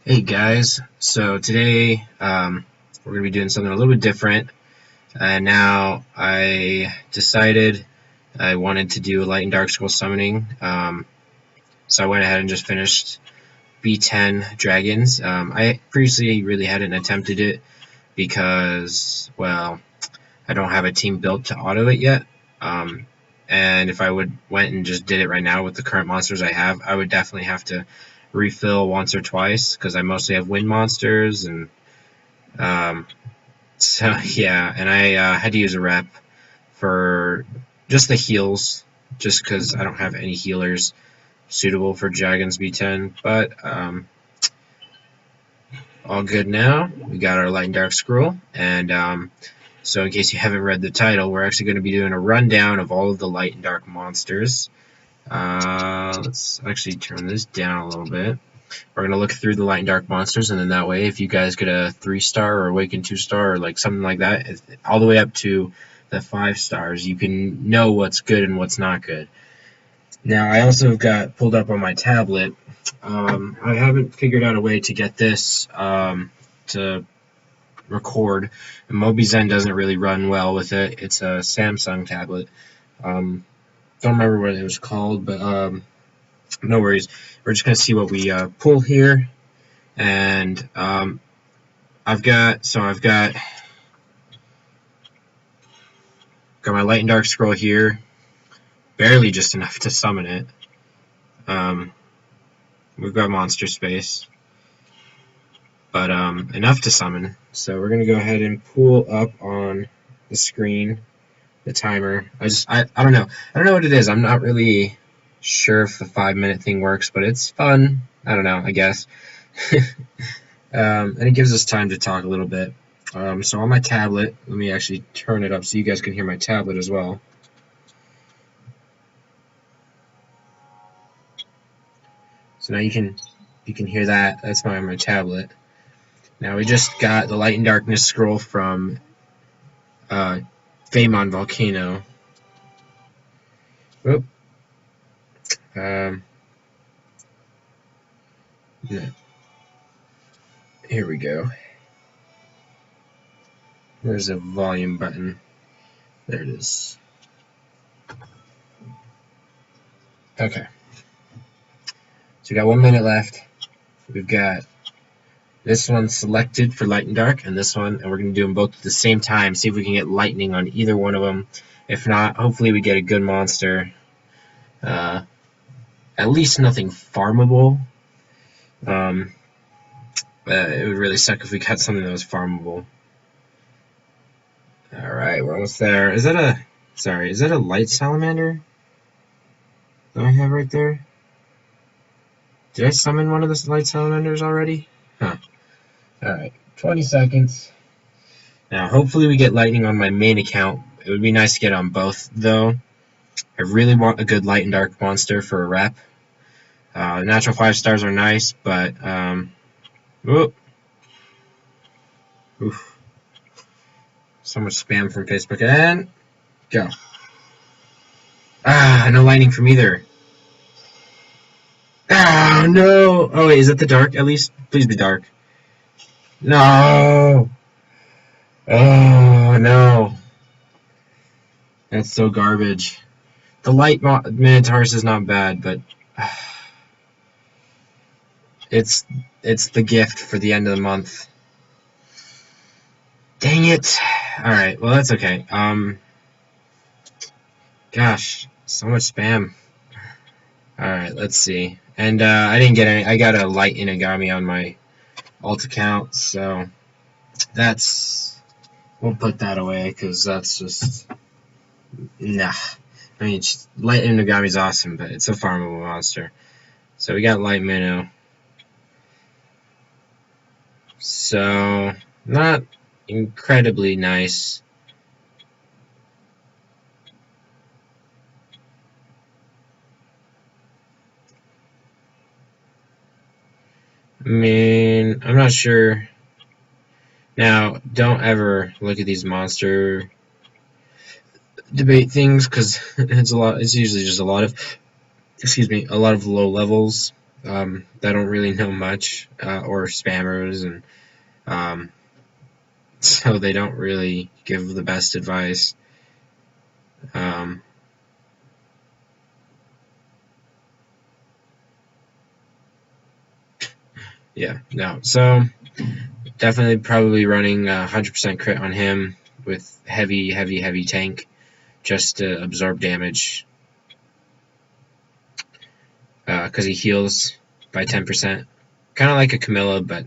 Hey guys, so today we're going to be doing something a little bit different. Now I decided I wanted to do a light and dark scroll summoning, so I went ahead and just finished B10 dragons. I previously really hadn't attempted it because, well, I don't have a team built to auto it yet. And if I went and just did it right now with the current monsters I have, I would definitely have to refill once or twice because I mostly have wind monsters and um, so yeah, and I had to use a rep for just the heals, just because I don't have any healers suitable for Dragons B10. But all good now. We got our Light and Dark Scroll, and so in case you haven't read the title, we're actually going to be doing a rundown of all of the Light and Dark monsters. Let's actually turn this down a little bit. We're gonna look through the light and dark monsters, and then that way, if you guys get a 3-star or awaken 2-star or like something like that, all the way up to the 5 stars, you can know what's good and what's not good. Now, I also got pulled up on my tablet. I haven't figured out a way to get this to record. MobiZen doesn't really run well with it. It's a Samsung tablet. Don't remember what it was called, but no worries. We're just gonna see what we pull here, and I've got my light and dark scroll here, barely just enough to summon it. We've got monster space, but enough to summon. So we're gonna go ahead and pull up on the screen the timer. I don't know. I don't know what it is. I'm not really sure if the 5-minute thing works, but it's fun. I don't know. I guess. And it gives us time to talk a little bit. So on my tablet, let me actually turn it up so you guys can hear my tablet as well. So now you can hear that. That's my tablet. Now we just got the Light and Darkness scroll from Famon Volcano. Whoop. Yeah. Here we go. Where's the volume button? There it is. Okay. So we got 1 minute left. We've got this one selected for light and dark, and this one, and we're going to do them both at the same time. See if we can get lightning on either one of them. If not, hopefully we get a good monster. At least nothing farmable. But it would really suck if we got something that was farmable. Alright, we're almost there. Is that a light salamander that I have right there? Did I summon one of the light salamanders already? Huh. Alright, 20 seconds. Now, hopefully we get lightning on my main account. It would be nice to get on both, though. I really want a good light and dark monster for a rep. Natural 5 stars are nice, but whoop. Oof. So much spam from Facebook, and go. No lightning from either. No. Oh wait, is it the dark at least? Please be dark. No. Oh no. That's so garbage. The light Minotaurus is not bad, but it's the gift for the end of the month. Dang it. Alright, well that's okay. Gosh, so much spam. Alright, let's see. And I didn't get any. I got a light Inagami on my alt account, so we'll put that away because that's just nah. I mean, light Inagami is awesome, but it's a farmable monster. So we got light Minnow. So not incredibly nice. I mean, I'm not sure. Now, don't ever look at these monster debate things because it's usually just a lot of, a lot of low levels. that don't really know much, or spammers, and so they don't really give the best advice. Um, yeah, no. So definitely probably running 100% crit on him with heavy tank just to absorb damage because he heals by 10%. Kind of like a Camilla, but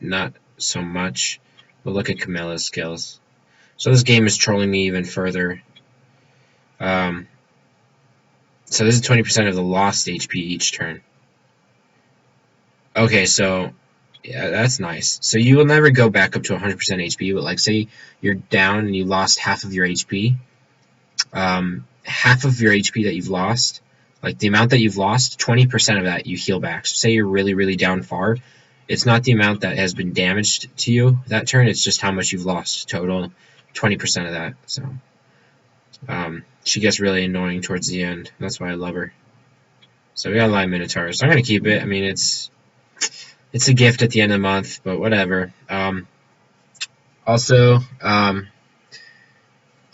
not so much. But look at Camilla's skills. So this game is trolling me even further. Um, so this is 20% of the lost HP each turn. Okay, so yeah, that's nice. So you will never go back up to 100% HP, but like say you're down and you lost half of your HP. Half of your HP that you've lost, like the amount that you've lost, 20% of that you heal back. So say you're really down far, it's not the amount that has been damaged to you that turn, it's just how much you've lost total, 20% of that. So she gets really annoying towards the end. That's why I love her. So we got a Lion Minotaur, so I'm gonna keep it. I mean, it's a gift at the end of the month, but whatever. Also,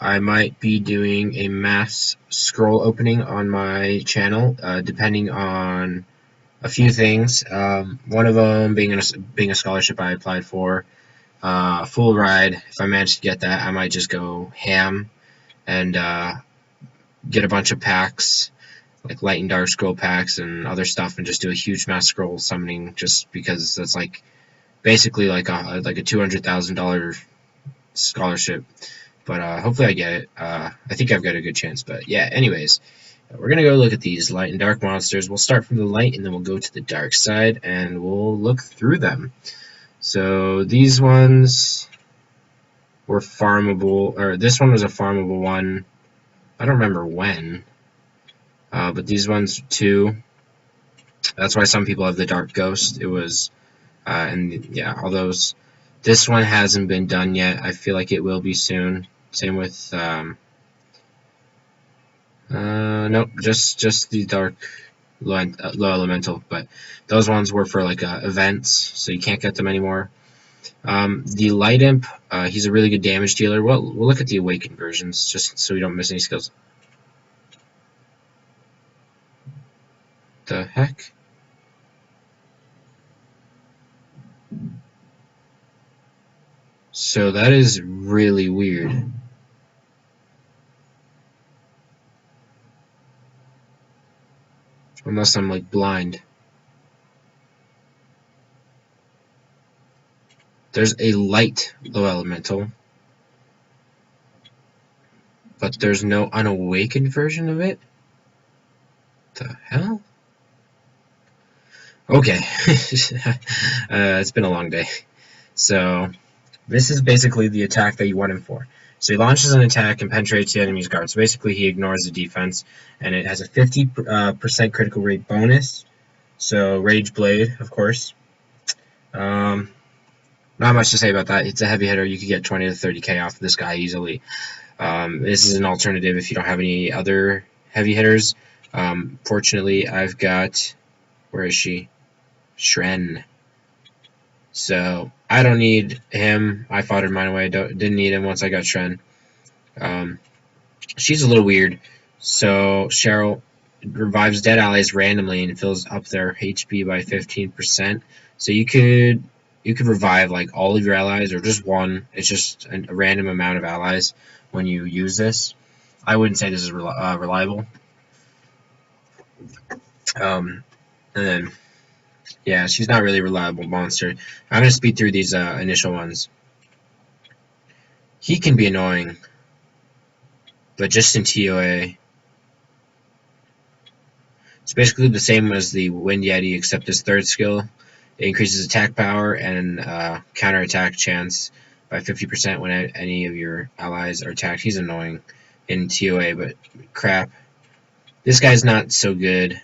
I might be doing a mass scroll opening on my channel, depending on a few things. One of them being a scholarship I applied for, full ride. If I manage to get that, I might just go ham and get a bunch of packs, like light and dark scroll packs and other stuff, and just do a huge mass scroll summoning, just because that's like basically like a $200,000 scholarship. But hopefully I get it. I think I've got a good chance. But yeah, anyways, we're going to go look at these light and dark monsters. We'll start from the light and then we'll go to the dark side and we'll look through them. So these ones were farmable, or this one was a farmable one. I don't remember when, but these ones too. That's why some people have the dark ghost. It was, and yeah, all those. This one hasn't been done yet. I feel like it will be soon. Same with, nope, just the dark low elemental, but those ones were for like events, so you can't get them anymore. The light imp, he's a really good damage dealer. We'll look at the awakened versions just so we don't miss any skills. The heck? So that is really weird. Unless I'm like blind. There's a light low elemental, but there's no unawakened version of it? The hell? Okay. It's been a long day. So, this is basically the attack that you want him for. So he launches an attack and penetrates the enemy's guard. So basically he ignores the defense, and it has a 50% critical rate bonus. So Rage Blade, of course. Not much to say about that. It's a heavy hitter. You could get 20 to 30k off of this guy easily. This is an alternative if you don't have any other heavy hitters. Fortunately, I've got... Where is she? Shren. So I don't need him. I fought her mine away. Didn't need him once I got Shren. She's a little weird. So Cheryl revives dead allies randomly and fills up their HP by 15%. So you could revive like all of your allies or just one. It's just a random amount of allies when you use this. I wouldn't say this is reliable. And then yeah, she's not really a reliable monster. I'm gonna speed through these initial ones. He can be annoying, but just in TOA. It's basically the same as the Wind Yeti, except his third skill. It increases attack power and counterattack chance by 50% when any of your allies are attacked. He's annoying in TOA, but crap. This guy's not so good,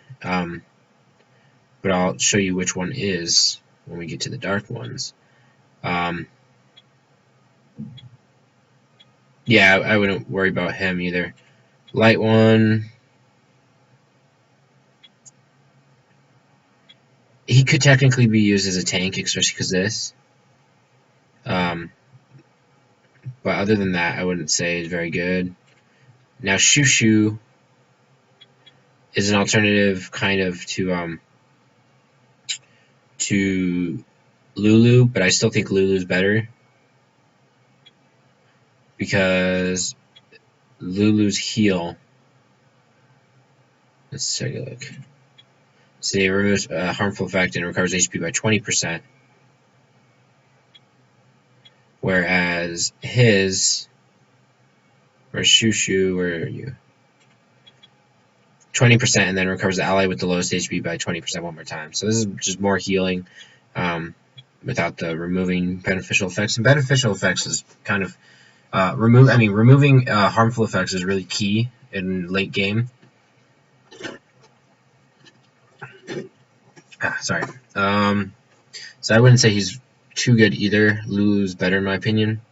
but I'll show you which one is when we get to the dark ones. Yeah, I wouldn't worry about him either. Light one. he could technically be used as a tank, especially because this. Um, but other than that, I wouldn't say it's very good. Now, Shushu is an alternative kind of to Lulu, but I still think Lulu's better because Lulu's heal. Let's take a look. So it removes a harmful effect and recovers HP by 20%, whereas his, or Shushu, where are you? 20% and then recovers the ally with the lowest HP by 20% one more time. So this is just more healing without the removing beneficial effects. And beneficial effects is kind of removing harmful effects is really key in late game. Sorry. So I wouldn't say he's too good either. Lulu's better in my opinion.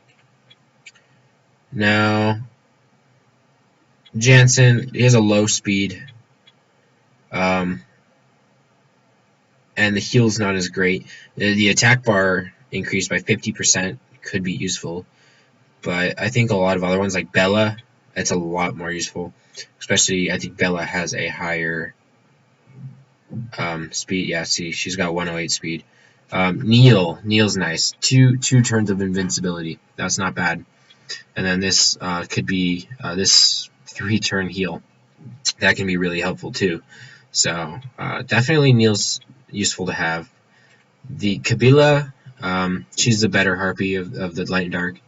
Now, Jansen, he has a low speed. And the heal's not as great. The attack bar increased by 50% could be useful. But I think a lot of other ones like Bella, it's a lot more useful. Especially, I think Bella has a higher speed. Yeah, see, she's got 108 speed. Neil's nice. Two turns of invincibility. That's not bad. And then this could be this 3-turn heal. That can be really helpful too. So definitely Neil's useful to have. The Kabila, she's the better harpy of the light and dark.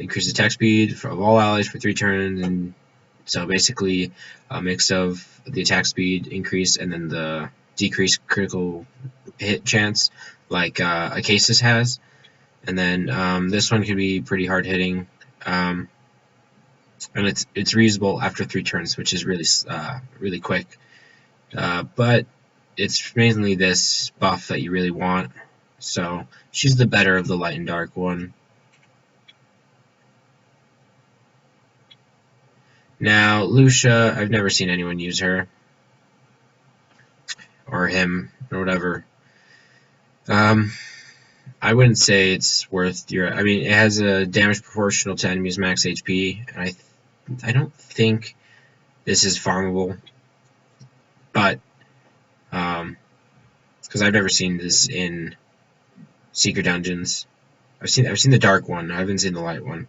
Increases attack speed of all allies for 3 turns, and so basically a mix of the attack speed increase and then the decreased critical hit chance, like Acasis has. And then this one can be pretty hard hitting, and it's reusable after 3 turns, which is really quick. But it's mainly this buff that you really want. So she's the better of the light and dark one. Now, Lucia, I've never seen anyone use her. Or him, or whatever. I wouldn't say it's worth your... I mean, it has a damage proportional to enemies' max HP, and I don't think this is farmable. But, because I've never seen this in secret dungeons. I've seen the dark one. I haven't seen the light one.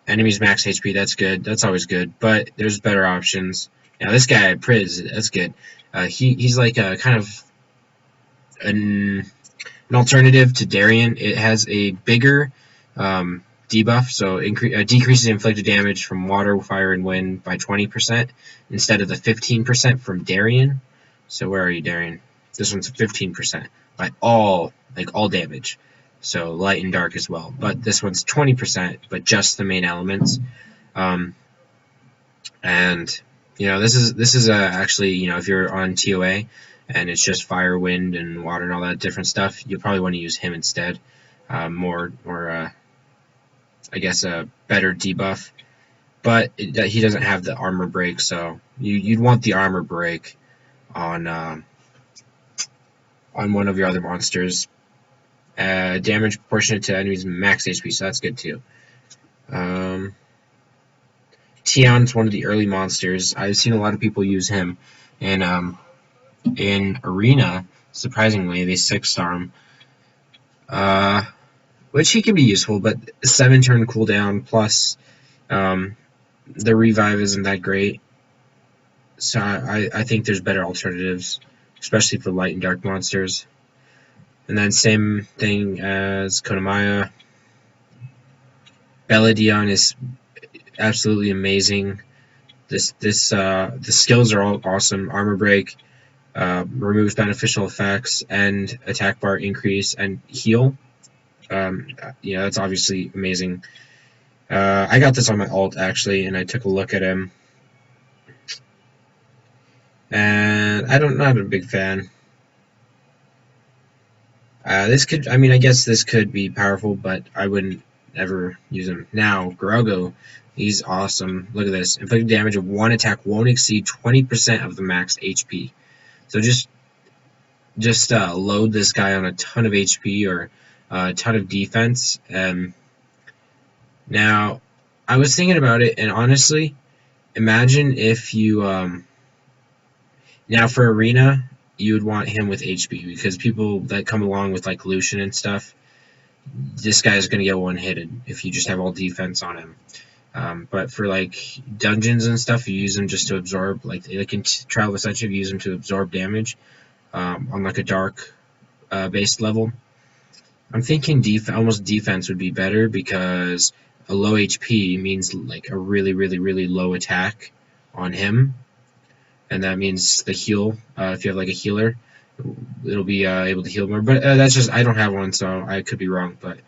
Enemies max HP, that's good. That's always good. But there's better options. Now this guy, Priz, that's good. He's like a kind of an alternative to Darien. It has a bigger debuff, so decreases inflicted damage from water, fire, and wind by 20% instead of the 15% from Darien. So where are you, Darien? This one's 15% by all damage. So light and dark as well. But this one's 20%, but just the main elements. And this is actually, if you're on TOA and it's just fire, wind, and water and all that different stuff, you'll probably want to use him instead. I guess a better debuff. But he doesn't have the armor break, so you'd want the armor break on one of your other monsters. Damage proportionate to enemies' max HP, so that's good too. Tion's one of the early monsters. I've seen a lot of people use him, and in Arena, surprisingly, they 6-star him, which he can be useful, but 7-turn cooldown plus the revive isn't that great. So I think there's better alternatives, especially for light and dark monsters. And then same thing as Konamaya. Beladion is absolutely amazing. The skills are all awesome. Armor break, removes beneficial effects, and attack bar increase and heal. That's obviously amazing. I got this on my alt actually, and I took a look at him, and I'm not a big fan. I guess this could be powerful, but I wouldn't ever use him. Now, Grogo, he's awesome. Look at this. Inflicted damage of 1 attack won't exceed 20% of the max HP. So just just load this guy on a ton of HP or a ton of defense. Now, I was thinking about it, and honestly, imagine if you now for arena, you would want him with HP because people that come along with like Lucian and stuff, this guy is going to get one hitted if you just have all defense on him. But for like dungeons and stuff, you use them just to absorb. Like they can travel essentially, you use them to absorb damage on like a dark based level. I'm thinking almost defense would be better because a low HP means like a really low attack on him, and that means the heal. If you have like a healer, it'll be able to heal more. But that's just I don't have one, so I could be wrong. But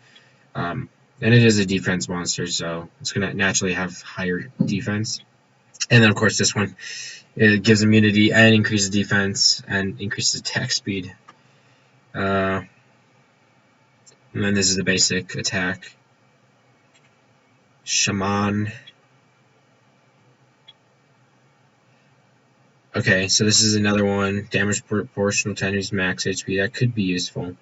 and it is a defense monster, so it's gonna naturally have higher defense. And then of course this one it gives immunity and increases defense and increases attack speed. And then this is the basic attack. Shaman. Okay, so this is another one. Damage proportional to enemy's max HP. That could be useful.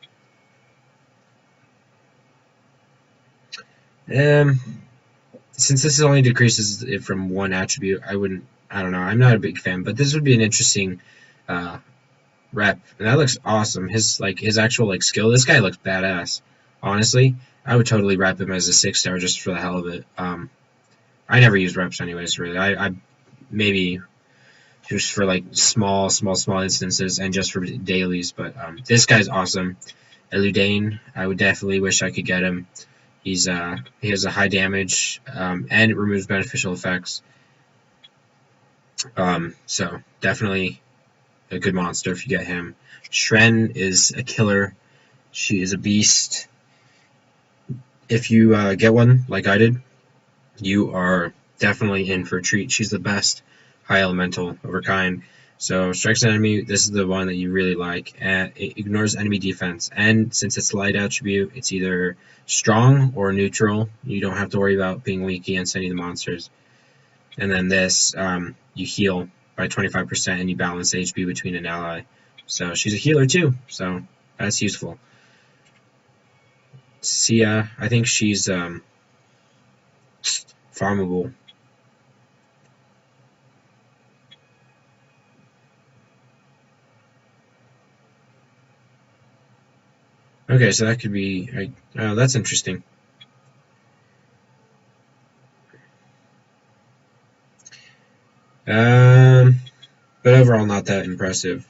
Since this only decreases it from one attribute, I don't know. I'm not a big fan, but this would be an interesting rep. And that looks awesome. His actual like skill. This guy looks badass. Honestly, I would totally rep him as a 6-star just for the hell of it. I never use reps anyways. Really, I maybe just for like small instances and just for dailies. But this guy's awesome. Eludane, I would definitely wish I could get him. He has a high damage and it removes beneficial effects. So definitely a good monster if you get him. Shren is a killer. She is a beast. If you get one like I did, you are definitely in for a treat. She's the best high elemental of her kind. So strikes an enemy, this is the one that you really like. And it ignores enemy defense. And since it's light attribute, it's either strong or neutral. You don't have to worry about being weak against any of the monsters. And then this, you heal by 25% and you balance HP between an ally. So she's a healer too. So that's useful. Sia, I think she's farmable. Okay, so that could be. Oh, that's interesting. But overall, not that impressive.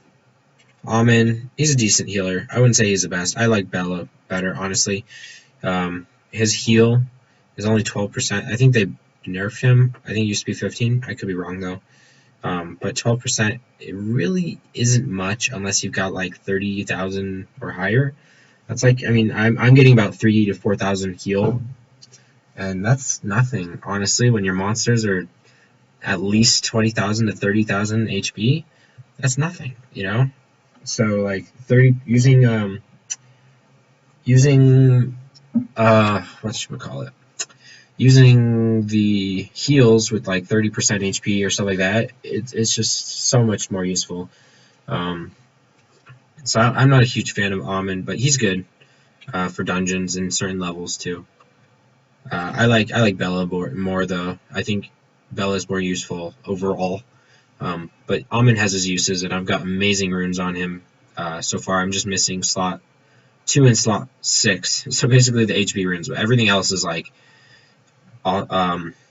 Amin, he's a decent healer. I wouldn't say he's the best. I like Bella better, honestly. His heal is only 12%. I think they nerfed him. I think it used to be 15. I could be wrong though. But 12%, it really isn't much unless you've got like 30,000 or higher. That's like, I mean, I'm getting about 3 to 4,000 heal, and that's nothing, honestly, when your monsters are at least 20,000 to 30,000 HP. That's nothing, you know? So, like, 30, using, what should we call it? Using the heals with like 30% HP or stuff like that, it's just so much more useful. So I'm not a huge fan of Amin, but he's good for dungeons and certain levels too. I like Bella more though. I think Bella's more useful overall. But Amin has his uses, and I've got amazing runes on him so far. I'm just missing slot 2 and slot 6. So basically the HP runes, but everything else is like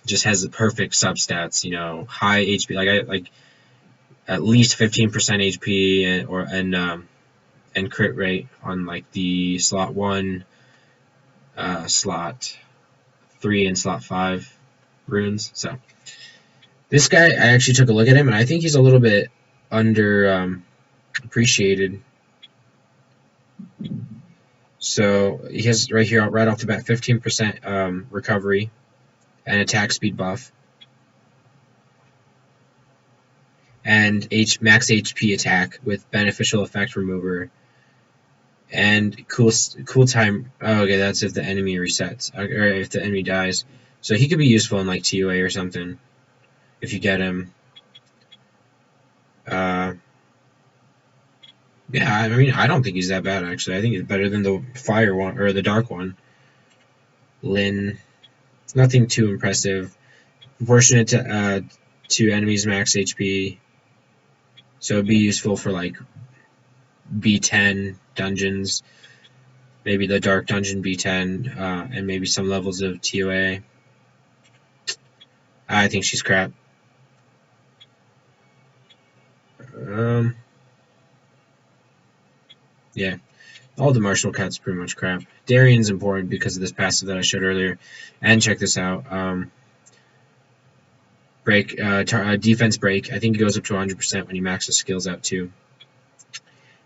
just has the perfect substats. You know, high HP, like at least 15% HP and crit rate on like the slot 1, slot 3, and slot 5 runes. So this guy, I actually took a look at him, and I think he's a little bit under appreciated. So he has right here, right off the bat, 15% recovery and attack speed buff, and max HP attack with beneficial effect remover, and cool time. Oh, okay, that's if the enemy resets or if the enemy dies. So he could be useful in like TOA or something if you get him. Yeah, I mean, I don't think he's that bad actually. I think he's better than the fire one or the dark one. Lin, nothing too impressive. Proportionate to enemies' max HP, so it'd be useful for like B10 dungeons, maybe the dark dungeon B10, and maybe some levels of TOA. I think she's crap. Um, yeah, all the martial cuts pretty much crap. Darian's important because of this passive that I showed earlier, and check this out. Defense break. I think it goes up to 100% when you max the skills out too.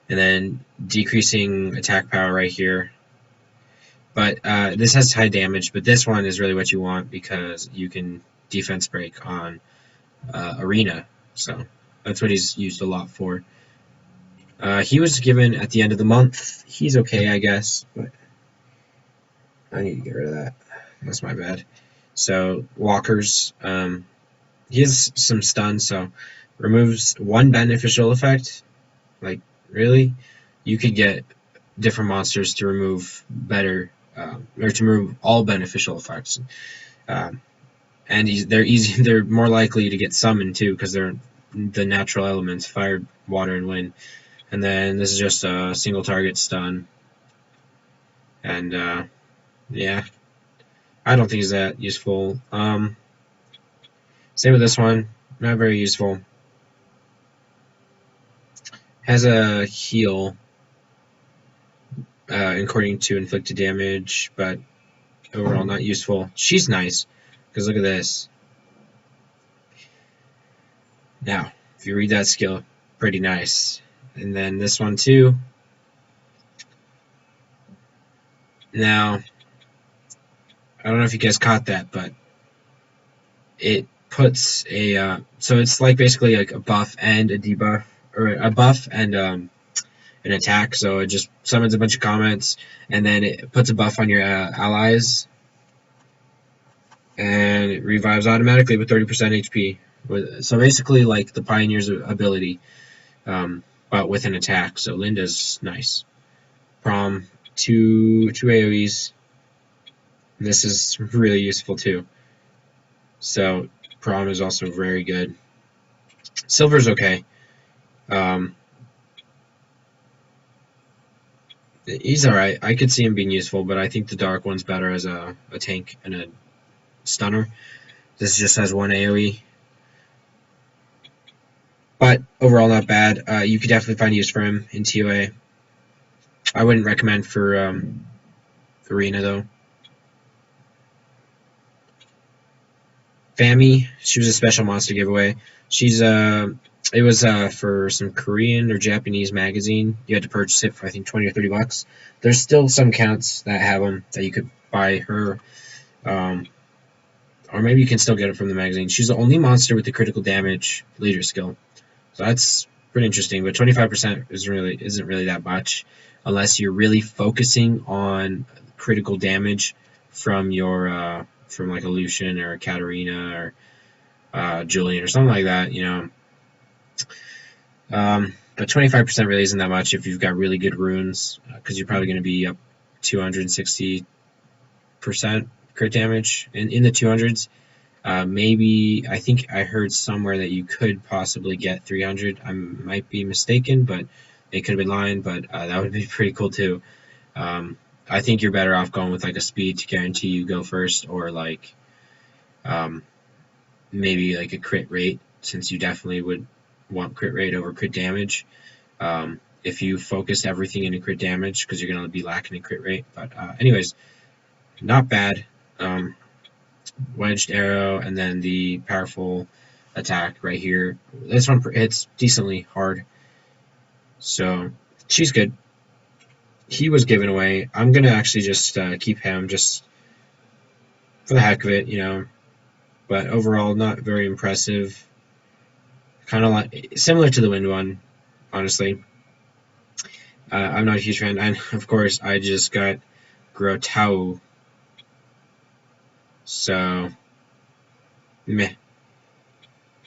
And then decreasing attack power right here. But this has high damage, but this one is really what you want because you can defense break on Arena. So that's what he's used a lot for. He was given at the end of the month. He's okay, I guess, but I need to get rid of that. That's my bad. So walkers, he has some stun, so removes one beneficial effect. Like really, you could get different monsters to remove better, or to remove all beneficial effects. Um, and they're easy. They're more likely to get summoned too because they're the natural elements: fire, water, and wind. And then this is just a single target stun. And yeah, I don't think it's that useful. Same with this one, not very useful. Has a heal according to inflicted damage, but overall not useful. She's nice because look at this. Now, if you read that skill, pretty nice. And then this one too. Now, I don't know if you guys caught that, but it puts a so it's like basically like a buff and a debuff, or a buff and an attack. So it just summons a bunch of comments, and then it puts a buff on your allies, and it revives automatically with 30% HP. So basically, like the Pioneer's ability, but with an attack. So Linda's nice. Prom, two AoEs. This is really useful too. So Prom is also very good. Silver's okay. Um, he's alright. I could see him being useful, but I think the Dark one's better as a tank and a stunner. This just has one AoE. But overall, not bad. You could definitely find use for him in TOA. I wouldn't recommend for Arena, though. Fami, she was a special monster giveaway. She's it was for some Korean or Japanese magazine. You had to purchase it for I think 20 or 30 bucks. There's still some counts that have them that you could buy her, or maybe you can still get it from the magazine. She's the only monster with the critical damage leader skill, so that's pretty interesting. But 25% isn't really that much unless you're really focusing on critical damage from your from like a Lucian or a Katarina or Julian or something like that, you know. But 25% really isn't that much if you've got really good runes, because you're probably going to be up 260% crit damage in the 200s. Maybe I think I heard somewhere that you could possibly get 300. I might be mistaken, but they could have been lying. But that would be pretty cool too. I think you're better off going with like a speed to guarantee you go first, or like maybe like a crit rate, since you definitely would want crit rate over crit damage. If you focus everything into crit damage, because you're going to be lacking in crit rate. But anyways, not bad. Wedged arrow, and then the powerful attack right here. This one hits decently hard, so she's good. He was given away. I'm gonna actually just keep him just for the heck of it, you know. But overall, not very impressive. Kind of like similar to the wind one, honestly. I'm not a huge fan, and of course, I just got Grotau, so meh.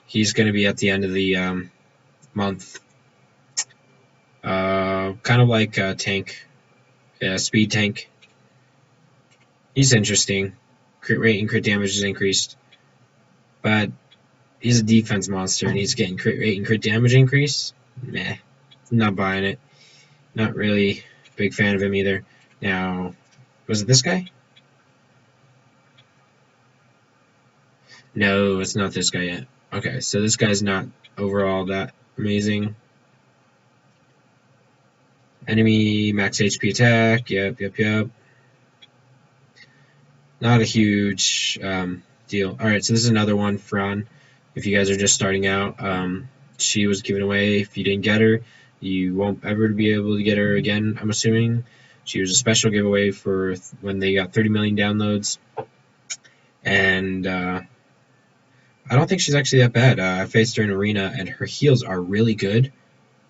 He's gonna be at the end of the month. kind of like a tank, speed tank. He's interesting. Crit rate and crit damage is increased, but he's a defense monster and he's getting crit rate and crit damage increase. Meh, not buying it. Not really a big fan of him either. Now, was it this guy? No, it's not this guy yet. Okay, so this guy's not overall that amazing. Enemy max HP attack. Yep. Not a huge deal. Alright, so this is another one, Fran. If you guys are just starting out, she was given away. If you didn't get her, you won't ever be able to get her again, I'm assuming. She was a special giveaway for when they got 30 million downloads. And I don't think she's actually that bad. I faced her in Arena, and her heals are really good,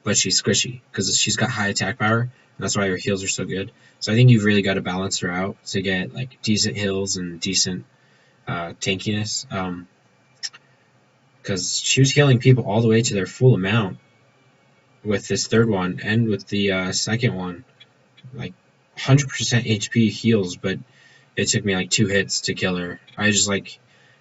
but she's squishy because she's got high attack power, and that's why her heals are so good. So I think you've really got to balance her out to get like decent heals and decent tankiness. Because she was healing people all the way to their full amount with this third one and with the second one, like 100% HP heals, but it took me like 2 hits to kill her. I just like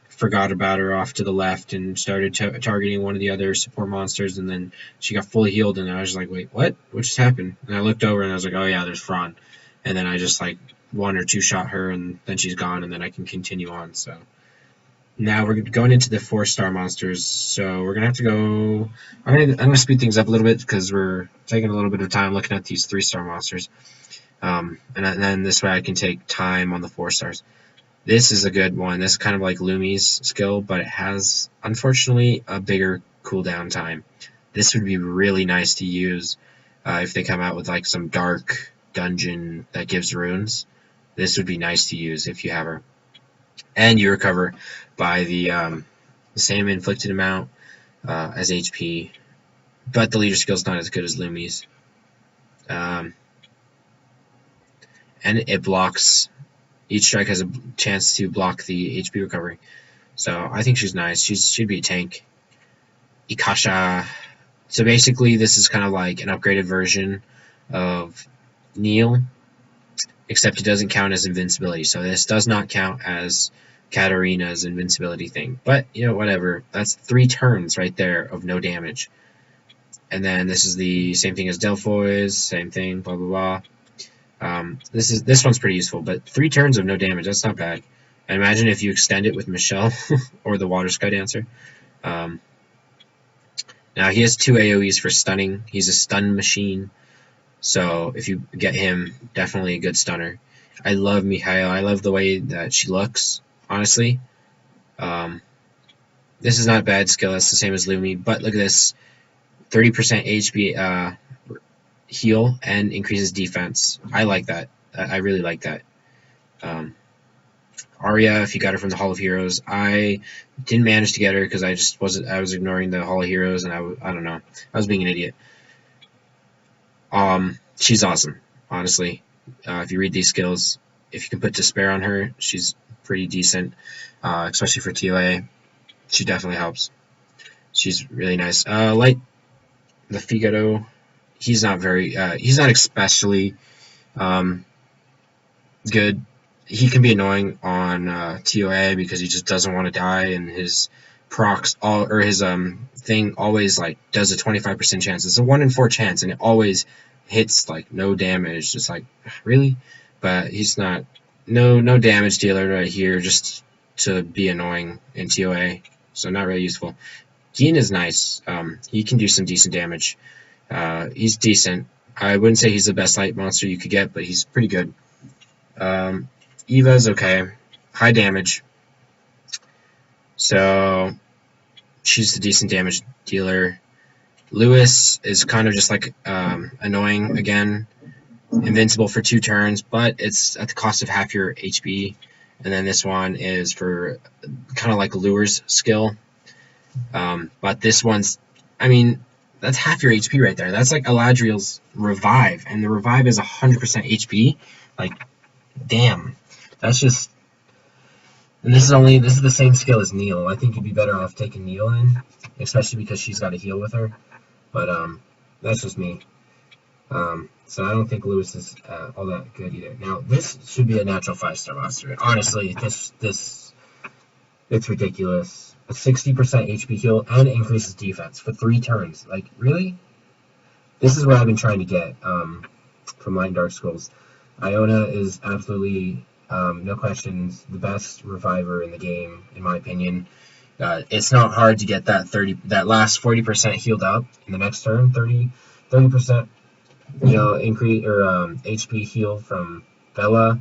forgot about her off to the left and started targeting one of the other support monsters, and then she got fully healed, and I was like, wait, what just happened? And I looked over and I was like, oh yeah, there's Fran. And then I just like 1 or 2 shot her, and then she's gone, and then I can continue on. So now we're going into the 4-star monsters, so we're gonna have to go. I'm gonna speed things up a little bit because we're taking a little bit of time looking at these 3-star monsters, and then this way I can take time on the 4 stars. This is a good one. This is kind of like Lumi's skill, but it has, unfortunately, a bigger cooldown time. This would be really nice to use if they come out with like some dark dungeon that gives runes. This would be nice to use if you have her. And you recover by the same inflicted amount as HP, but the leader skill is not as good as Lumi's. And it blocks. Each strike has a chance to block the HP recovery. So I think she's nice. She'd be a tank. Ikasha. So basically this is kind of like an upgraded version of Neil, except it doesn't count as invincibility. So this does not count as Katarina's invincibility thing. But, you know, whatever. That's 3 turns right there of no damage. And then this is the same thing as Delphois, same thing, blah, blah, blah. This one's pretty useful, but 3 turns of no damage, that's not bad. And imagine if you extend it with Michelle or the Water Sky Dancer. Now he has 2 AoEs for stunning. He's a stun machine. So if you get him, definitely a good stunner. I love Mihail. I love the way that she looks, honestly. This is not a bad skill. It's the same as Lumi, but look at this. 30% HP heal and increases defense. I like that. I really like that. Arya, if you got her from the Hall of Heroes, I didn't manage to get her because I was ignoring the Hall of Heroes, and I don't know. I was being an idiot. She's awesome, honestly. If you read these skills, if you can put Despair on her, she's pretty decent, especially for TOA. She definitely helps. She's really nice. Like the Figaro, he's not especially good. He can be annoying on TOA because he just doesn't want to die, and his procs his thing always like does a 25% chance. It's a 1 in 4 chance, and it always hits like no damage. Just like, really? But he's not no damage dealer right here, just to be annoying in TOA. So not really useful. Geen is nice. He can do some decent damage. He's decent. I wouldn't say he's the best light monster you could get, but he's pretty good. Eva's okay. High damage. So she's a decent damage dealer. Lewis is kind of just like annoying again. Invincible for 2 turns, but it's at the cost of half your HP. And then this one is for kind of like Lure's skill. But this one's, I mean, that's half your HP right there. That's like Eladriel's Revive, and the Revive is 100% HP. Like, damn. That's just... And this is the same skill as Neil. I think you'd be better off taking Neil in, especially because she's got a heal with her. But, that's just me. So I don't think Lewis is all that good either. Now this should be a natural 5-star monster. Honestly, this it's ridiculous. A 60% HP heal and increases defense for 3 turns. Like, really? This is what I've been trying to get from Light and Dark Scrolls. Iona is absolutely, no questions, the best reviver in the game, in my opinion. It's not hard to get that last 40% healed up in the next turn. 30%, increase or HP heal from Bella,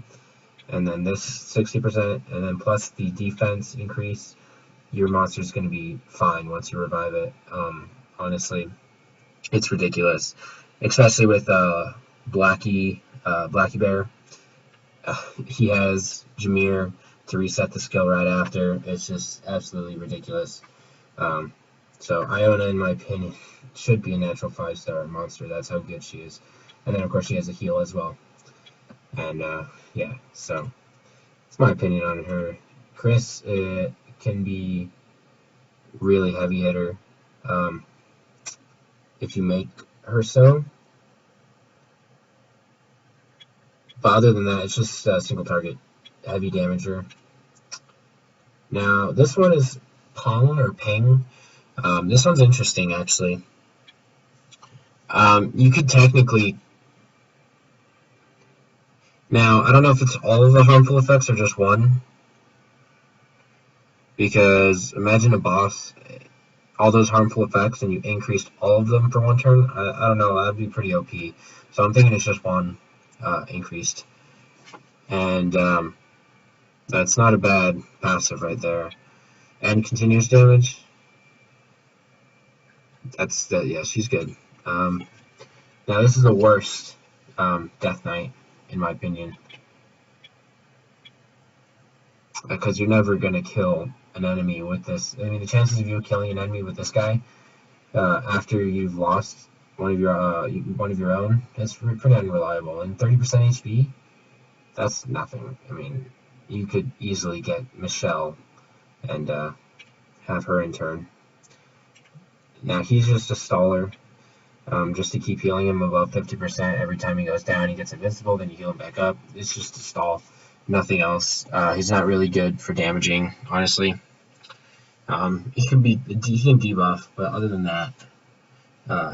and then this 60%, and then plus the defense increase. Your monster's going to be fine once you revive it. Honestly, it's ridiculous, especially with Blackie Bear. He has Jameer to reset the skill right after. It's just absolutely ridiculous. So Iona, in my opinion, should be a natural 5-star monster. That's how good she is. And then, of course, she has a heal as well. And, yeah, so it's my opinion on her. Chris can be really heavy hitter if you make her so. But other than that, it's just a single target heavy damager. Now, this one is Pong or Ping. This one's interesting, actually. You could technically... Now, I don't know if it's all of the harmful effects or just one. Because imagine a boss, all those harmful effects, and you increased all of them for one turn. I don't know, that'd be pretty OP. So I'm thinking it's just one increased. And that's not a bad passive right there. And continuous damage. Yeah, she's good. Now this is the worst Death Knight, in my opinion. Because you're never going to kill an enemy with this. I mean, the chances of you killing an enemy with this guy after you've lost one of your own is pretty unreliable. And 30% HP, that's nothing. I mean, you could easily get Michelle and have her in turn. Now he's just a staller, just to keep healing him above 50%. Every time he goes down, he gets invincible. Then you heal him back up. It's just a stall. Nothing else. He's not really good for damaging, honestly. He can debuff, but other than that,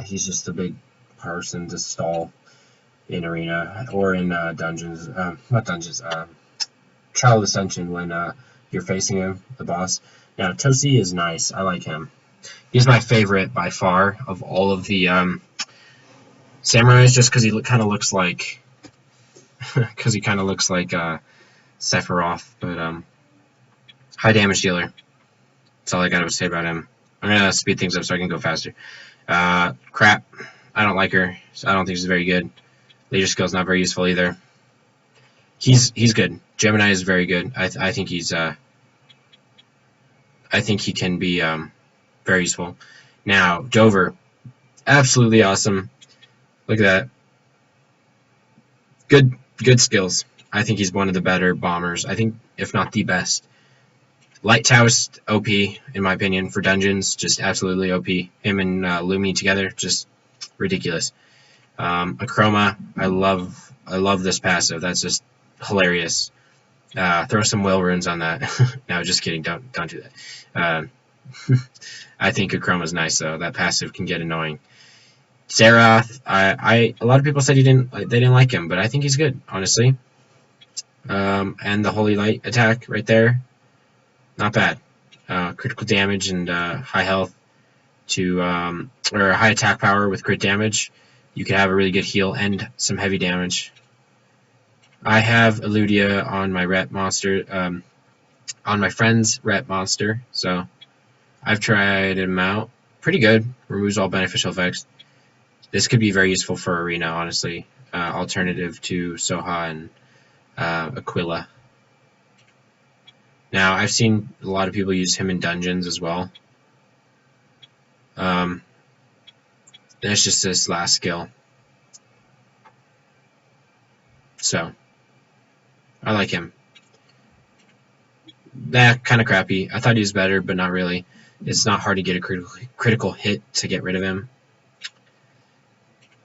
he's just a big person to stall in arena or in dungeons. Not dungeons. Trial of Ascension when you're facing him, the boss. Now Tosi is nice. I like him. He's my favorite by far of all of the samurais, just because he kind of looks like Sephiroth, but high damage dealer. That's all I gotta say about him. I'm gonna speed things up so I can go faster. Crap. I don't like her. So I don't think she's very good. Laser skill's not very useful either. He's good. Gemini is very good. I think he can be very useful. Now Dover, absolutely awesome. Look at that. Good skills. I think he's one of the better bombers. I think, if not the best. Light Toast, OP, in my opinion, for dungeons. Just absolutely OP. Him and Lumi together, just ridiculous. Akroma, I love this passive. That's just hilarious. Throw some will runes on that. No, just kidding. Don't do that. I think Akroma's nice, though. That passive can get annoying. Zerath, a lot of people said they didn't like him, but I think he's good, honestly. And the Holy Light attack right there, not bad. Critical damage and high health or high attack power with crit damage. You can have a really good heal and some heavy damage. I have Eludia on my rep monster, on my friend's rep monster, so I've tried him out. Pretty good. Removes all beneficial effects. This could be very useful for arena, honestly. Alternative to Soha and Aquila. Now, I've seen a lot of people use him in dungeons as well. That's just this last skill. So, I like him. That kind of crappy. I thought he was better, but not really. It's not hard to get a critical hit to get rid of him.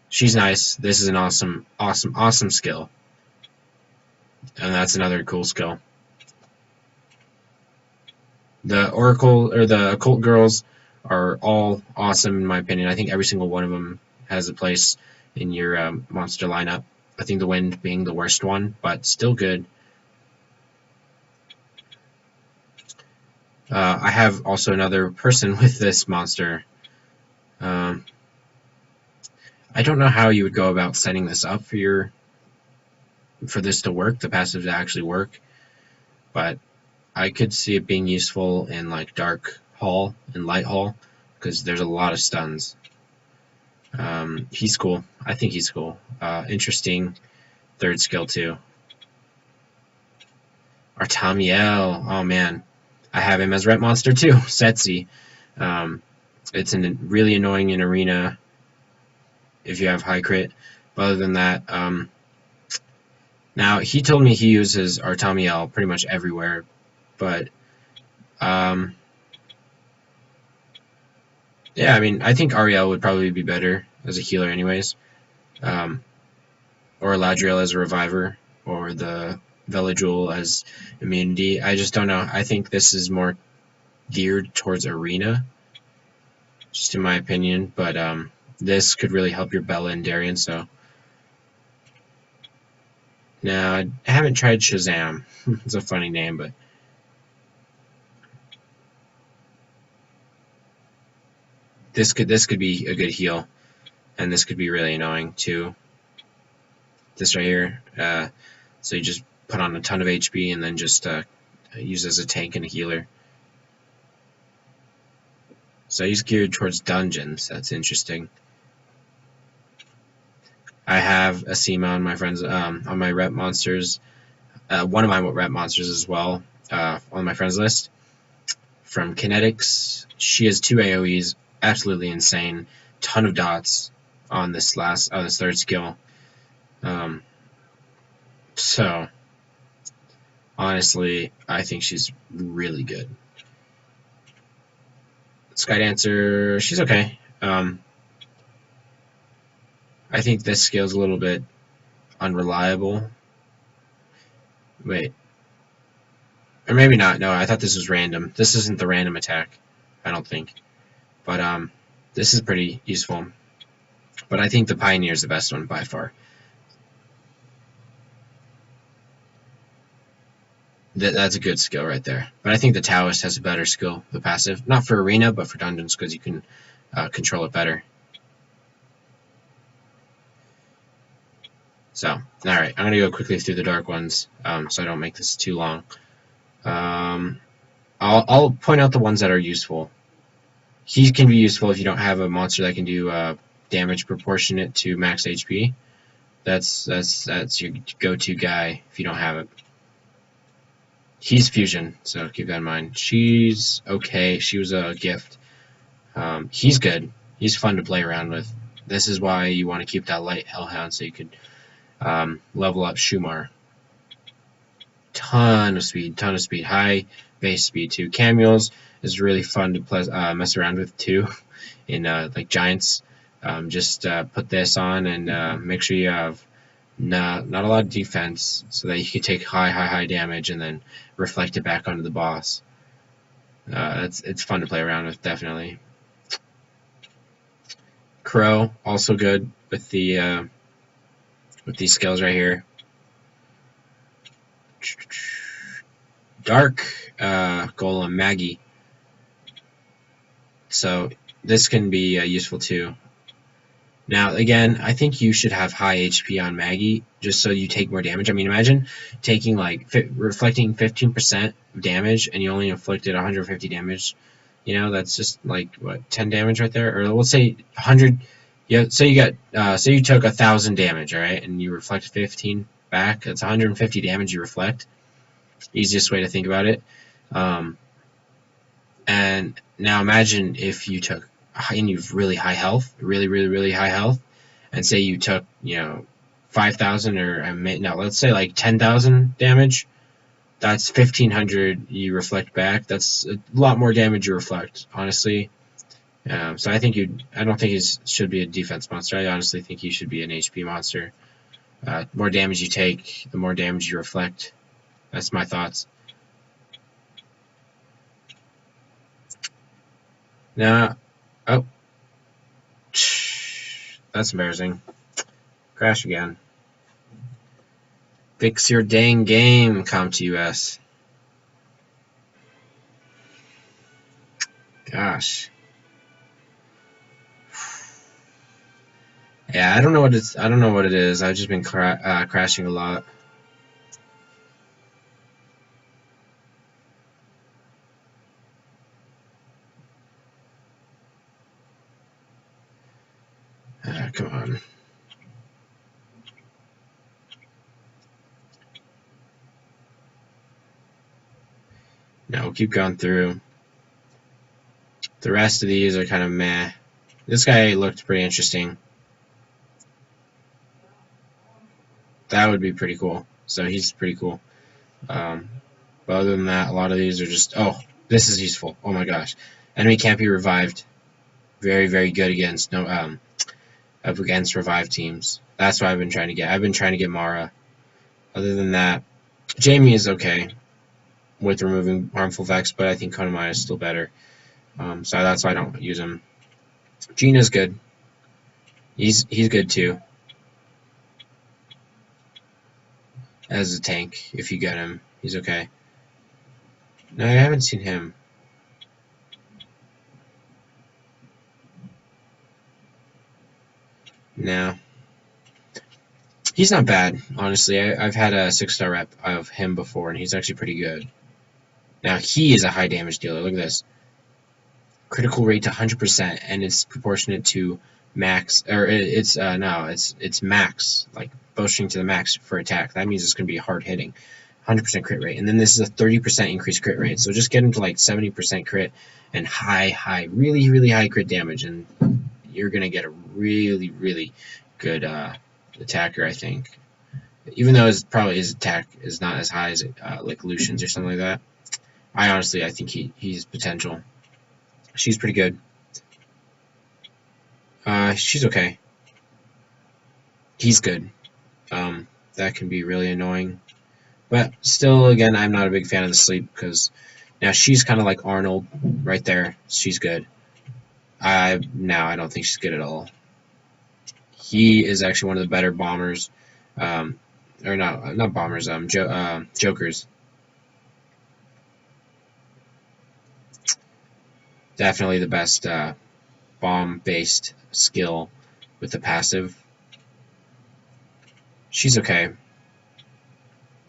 She's nice. This is an awesome skill. And that's another cool skill. The Oracle or the Occult girls are all awesome in my opinion. I think every single one of them has a place in your monster lineup. I think the Wind being the worst one, but still good. I have also another person with this monster. I don't know how you would go about setting this up for this to work, the passive to actually work, but I could see it being useful in like Dark Hall and Light Hall because there's a lot of stuns. He's cool. I think he's cool. Interesting third skill too. Artamiel. Oh man, I have him as Rep Monster too. Setsi. It's really annoying in Arena if you have high crit. But other than that, now he told me he uses Artamiel pretty much everywhere, but yeah, I mean, I think Ariel would probably be better as a healer anyways. Or Ladriel as a reviver, or the Veligul as immunity. I just don't know. I think this is more geared towards Arena, just in my opinion, but this could really help your Bella and Darien, so. Now, I haven't tried Shazam. It's a funny name, but this could be a good heal, and this could be really annoying too. This right here, so you just put on a ton of HP and then just use as a tank and a healer. So he's geared towards dungeons. That's interesting. I have Asima on my friends on my rep monsters. One of my rep monsters as well on my friends list. From Kinetics, she has 2 AoEs, absolutely insane. Ton of dots on this third skill. So honestly, I think she's really good. Skydancer, she's okay. I think this skill's a little bit unreliable. Wait. Or maybe not. No, I thought this was random. This isn't the random attack. I don't think. But this is pretty useful. But I think the Pioneer is the best one by far. That's a good skill right there. But I think the Taoist has a better skill, the passive. Not for Arena, but for Dungeons, because you can control it better. So, alright, I'm going to go quickly through the dark ones, so I don't make this too long. I'll point out the ones that are useful. He can be useful if you don't have a monster that can do damage proportionate to max HP. That's your go-to guy if you don't have it. He's fusion, so keep that in mind. She's okay. She was a gift. He's good. He's fun to play around with. This is why you want to keep that light Hellhound so you could level up Shumar. Ton of speed. High base speed too. Camuels is really fun to mess around with too in like Giants. Just put this on and make sure you have not a lot of defense so that you can take high damage and then reflect it back onto the boss. It's fun to play around with, definitely. Crow, also good with the with these skills right here. Dark Golem, Maggie. So this can be useful too. Now, again, I think you should have high HP on Maggie, just so you take more damage. I mean, imagine taking reflecting 15% damage, and you only inflicted 150 damage. You know, that's just like, what, 10 damage right there? Or let's say 100, yeah, say you took 1,000 damage, alright, and you reflect 15 back, that's 150 damage you reflect. Easiest way to think about it. And now imagine if you took, and you've really high health, really high health, and say you took, 5,000 or no, let's say like 10,000 damage. That's 1,500 you reflect back. That's a lot more damage you reflect. Honestly, So I don't think he should be a defense monster. I honestly think he should be an HP monster. The more damage you take, the more damage you reflect. That's my thoughts. Now, oh, that's embarrassing. Crash again. Fix your dang game, CompTOS. Gosh. Yeah, I don't know what it is. I've just been crashing a lot. Come on. No, keep going through. The rest of these are kind of meh. This guy looked pretty interesting. That would be pretty cool. So he's pretty cool. But other than that, a lot of these are just, oh, this is useful. Oh my gosh. Enemy can't be revived. Very, very good against up against revived teams. That's what I've been trying to get. I've been trying to get Mara. Other than that, Jamie is okay with removing harmful Vex, but I think Konami is still better. So that's why I don't use him. Gina's good. He's good too. As a tank, if you get him, he's okay. No, I haven't seen him. No. He's not bad, honestly. I've had a 6-star rep of him before, and he's actually pretty good. Now, he is a high damage dealer. Look at this. Critical rate to 100%, and it's proportionate to max, or it's max, like bowstring to the max for attack. That means it's going to be hard hitting. 100% crit rate. And then this is a 30% increased crit rate. So just get him to like 70% crit and really, really high crit damage, and you're going to get a really, really good attacker, I think. Even though his attack is not as high as like Lucian's or something like that. I think he's potential. She's pretty good. She's okay. He's good. That can be really annoying. But still, again, I'm not a big fan of the sleep because now she's kind of like Arnold right there. She's good. I don't think she's good at all. He is actually one of the better bombers, or not bombers, jokers. Definitely the best bomb-based skill with the passive. She's okay.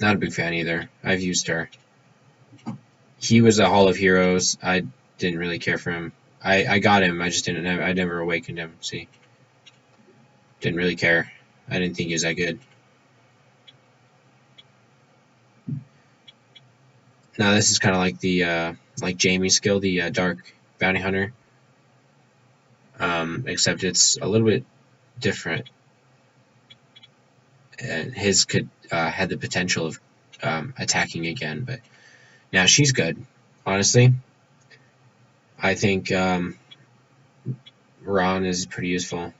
Not a big fan either. I've used her. He was a Hall of Heroes. I didn't really care for him. I got him. I just didn't. I never awakened him. See, didn't really care. I didn't think he was that good. Now this is kind of like the like Jamie's skill, the Dark Bounty Hunter. Except it's a little bit different. And his could had the potential of attacking again, but now she's good. Honestly, I think Ron is pretty useful.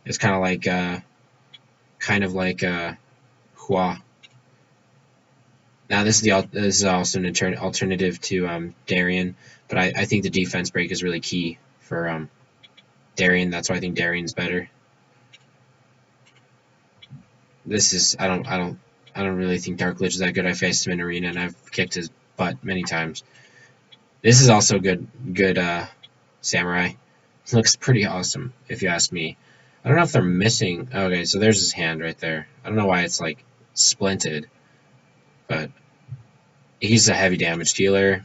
It's kind of like Hua. Now this is also an alternative to Darien, but I think the defense break is really key for Darien. That's why I think Darien's better. This is I don't really think Dark Lich is that good. I faced him in arena and I've kicked his butt many times. This is also good samurai. It looks pretty awesome if you ask me. I don't know if they're missing. Okay, so there's his hand right there. I don't know why it's like splinted, but he's a heavy damage dealer.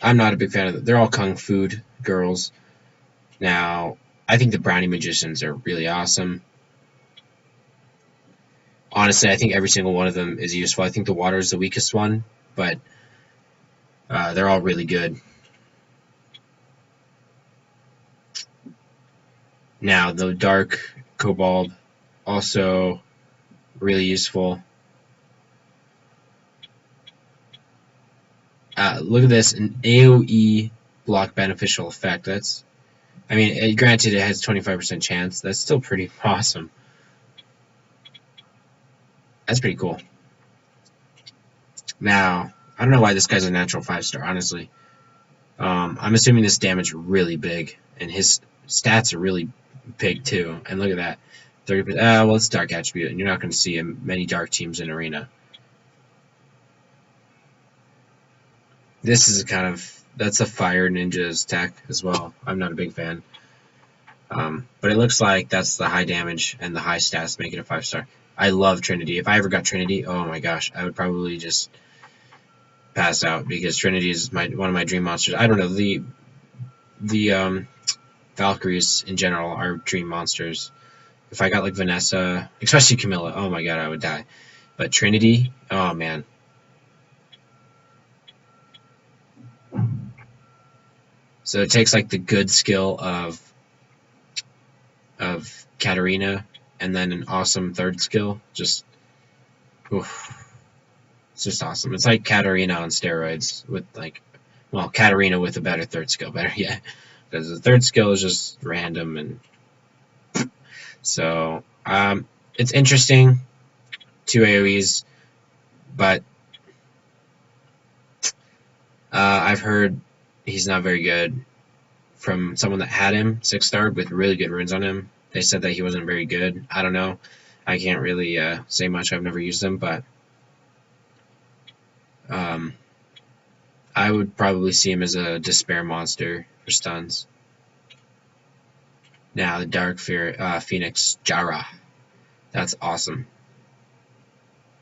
I'm not a big fan of them. They're all kung fu girls. Now, I think the brownie magicians are really awesome. Honestly, I think every single one of them is useful. I think the water is the weakest one, but they're all really good. Now, the dark kobold, also really useful. Look at this, an AoE block beneficial effect. That's, I mean, granted it has 25% chance. That's still pretty awesome. That's pretty cool. Now, I don't know why this guy's a natural 5-star, honestly. I'm assuming this damage really big, and his stats are really big too. And look at that, 30%. Well, it's dark attribute, and you're not going to see many dark teams in arena. This is that's a fire ninja's tech as well. I'm not a big fan, but it looks like that's the high damage and the high stats make it a 5-star. I love Trinity. If I ever got Trinity, oh my gosh, I would probably just pass out because Trinity is one of my dream monsters. I don't know, the Valkyries in general are dream monsters. If I got like Vanessa, especially Camilla, oh my god, I would die. But Trinity, oh man. So it takes like the good skill of Katarina and then an awesome third skill. Just, oof. It's just awesome. It's like Katarina on steroids with like, well, Katarina with a better third skill, better yet. Because the third skill is just random, and so it's interesting, 2 AoEs, but I've heard he's not very good from someone that had him 6-star with really good runes on him. They said that he wasn't very good. I don't know. I can't really say much. I've never used him, but I would probably see him as a despair monster for stuns. Now, the Dark Phoenix Jara. That's awesome.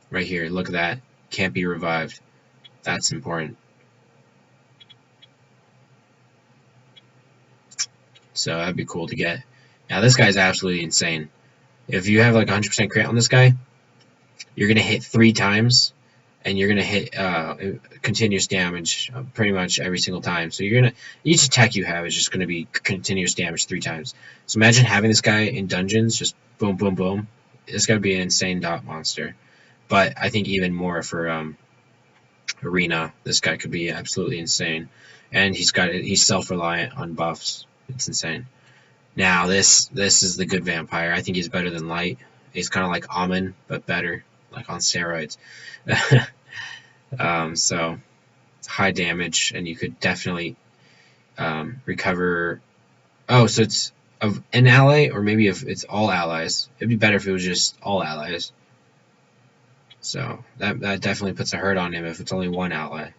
Right here, look at that. Can't be revived. That's important. So that'd be cool to get. Now, this guy's absolutely insane. If you have like 100% crit on this guy, you're going to hit 3 times, and you're going to hit continuous damage pretty much every single time. So you're going to, each attack you have is just going to be continuous damage 3 times. So imagine having this guy in dungeons, just boom, boom, boom. This guy would be an insane dot monster. But I think even more for arena, this guy could be absolutely insane. And he's self-reliant on buffs. It's insane. Now this is the good vampire. I think he's better than Light. He's kind of like Amun, but better, like on steroids. So high damage, and you could definitely recover. Oh, so it's of an ally, or maybe if it's all allies. It'd be better if it was just all allies. So that definitely puts a hurt on him if it's only one ally.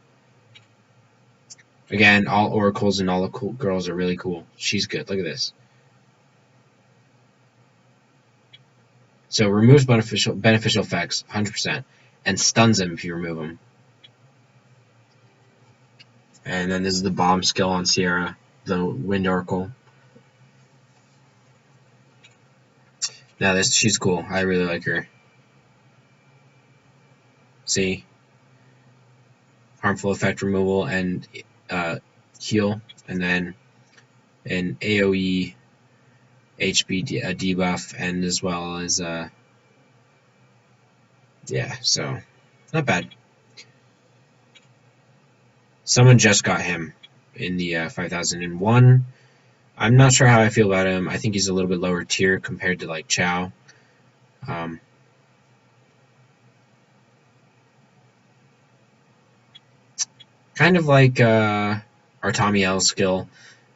Again, all oracles and all the cool girls are really cool. She's good. Look at this. So removes beneficial effects 100% and stuns him if you remove them. And then this is the bomb skill on Sierra, the Wind Oracle. Now she's cool. I really like her. See, harmful effect removal and heal, and then an AoE HP debuff, and as well as yeah, so not bad. Someone just got him in the 5001. I'm not sure how I feel about him. I think he's a little bit lower tier compared to like Chow. Kind of like Artamiel's skill.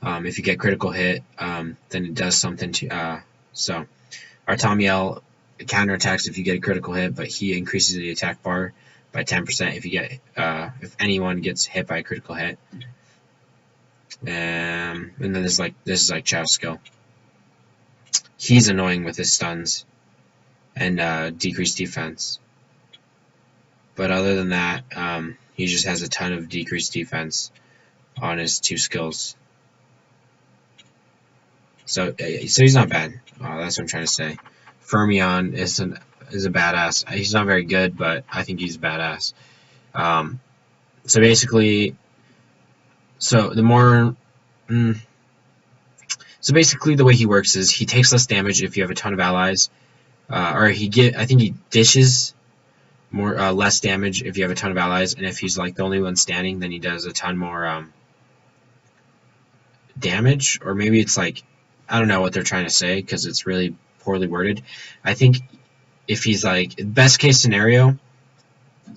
If you get critical hit, then it does something to. So Artamiel counterattacks if you get a critical hit, but he increases the attack bar by 10% if you get if anyone gets hit by a critical hit. And then this is like Chow's skill. He's annoying with his stuns and decreased defense. But other than that, he just has a ton of decreased defense on his 2 skills. So he's not bad. That's what I'm trying to say. Fermion is a badass. He's not very good, but I think he's badass. So basically, so basically the way he works is he takes less damage if you have a ton of allies, or I think he dishes less damage if you have a ton of allies, and if he's like the only one standing, then he does a ton more damage. Or maybe it's like, I don't know what they're trying to say because it's really poorly worded. I think if he's like, best case scenario,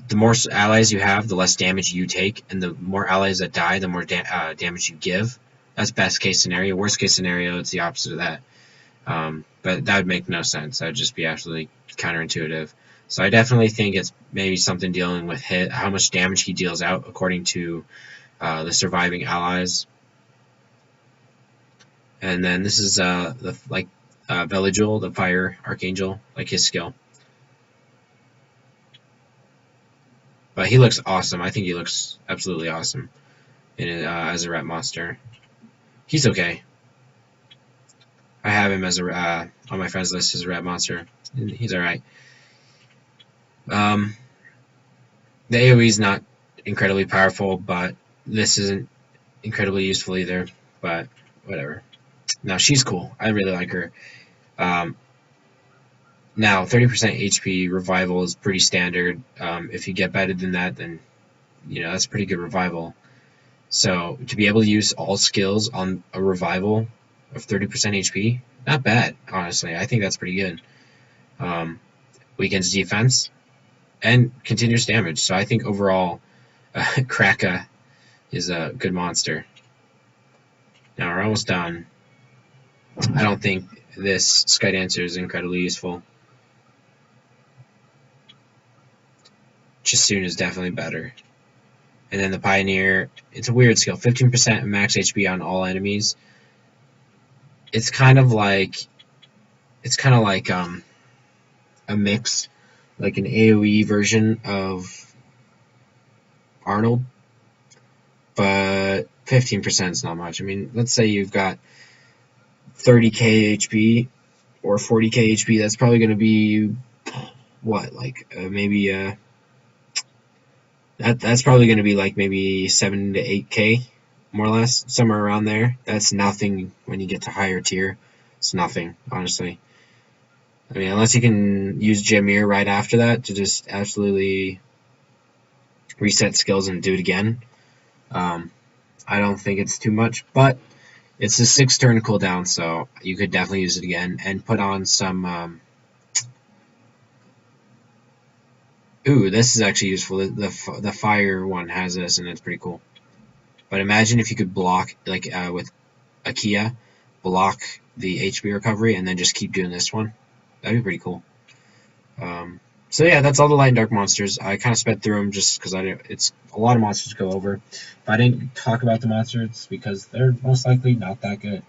the more allies you have, the less damage you take, and the more allies that die, the more damage you give. That's best case scenario. Worst case scenario, it's the opposite of that. But that would make no sense. That would just be absolutely counterintuitive. So I definitely think it's maybe something dealing with how much damage he deals out according to the surviving allies. And then this is Veligil, the fire archangel, like his skill. But he looks awesome. I think he looks absolutely awesome as a ret monster. He's okay. I have him as on my friends list as a ret monster. He's alright. The AoE is not incredibly powerful, but this isn't incredibly useful either. But whatever. Now she's cool. I really like her. Now 30% HP revival is pretty standard. If you get better than that, then that's pretty good revival. So to be able to use all skills on a revival of 30% HP, not bad, honestly. I think that's pretty good. Weakens defense and continuous damage. So I think overall, Kraka is a good monster. Now we're almost done. I don't think this Sky Dancer is incredibly useful. Chasoon is definitely better. And then the Pioneer, it's a weird skill. 15% max HP on all enemies. It's kind of like a mix, like an AoE version of Arnold, but 15% is not much. I mean, let's say you've got 30k HP or 40k HP. That's probably going to be what, like maybe that's probably going to be like maybe 7 to 8k, more or less, somewhere around there. That's nothing when you get to higher tier. It's nothing, honestly. I mean, unless you can use Jameer right after that to just absolutely reset skills and do it again. I don't think it's too much, but it's a 6-turn cooldown, so you could definitely use it again and put on some. Ooh, this is actually useful. The fire one has this, and it's pretty cool. But imagine if you could block, like with Akia, block the HP recovery, and then just keep doing this one. That'd be pretty cool. So yeah, that's all the light and dark monsters. I kind of sped through them just because it's a lot of monsters to go over. If I didn't talk about the monsters, it's because they're most likely not that good.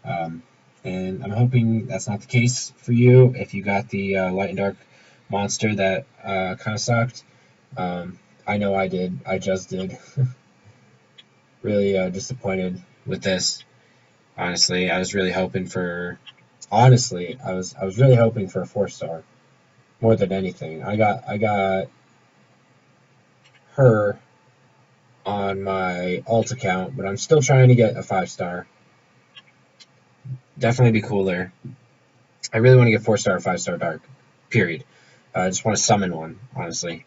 And I'm hoping that's not the case for you. If you got the light and dark monster that kind of sucked, I know I did. I just did. Really disappointed with this. Honestly, I was really hoping for. Honestly, I was really hoping for a 4-star. More than anything, I got her on my alt account, but I'm still trying to get a 5-star. Definitely be cooler. I really want to get 4-star or 5-star dark. Period. I just want to summon one, honestly.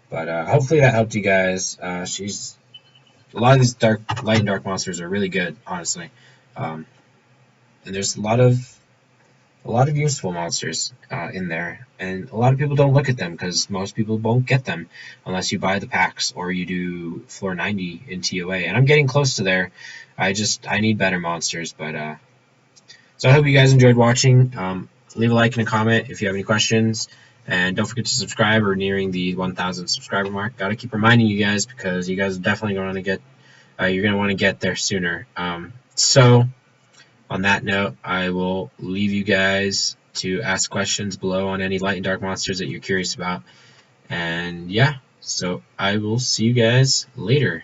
But hopefully that helped you guys. A lot of these light and dark monsters are really good, honestly. And there's a lot of useful monsters in there, and a lot of people don't look at them because most people won't get them unless you buy the packs or you do floor 90 in TOA. And I'm getting close to there. I need better monsters, but so I hope you guys enjoyed watching. Leave a like and a comment if you have any questions, and don't forget to subscribe. We're nearing the 1,000 subscriber mark. Gotta keep reminding you guys because you guys are definitely going to get you're going to want to get there sooner. So on that note, I will leave you guys to ask questions below on any light and dark monsters that you're curious about. And yeah, so I will see you guys later.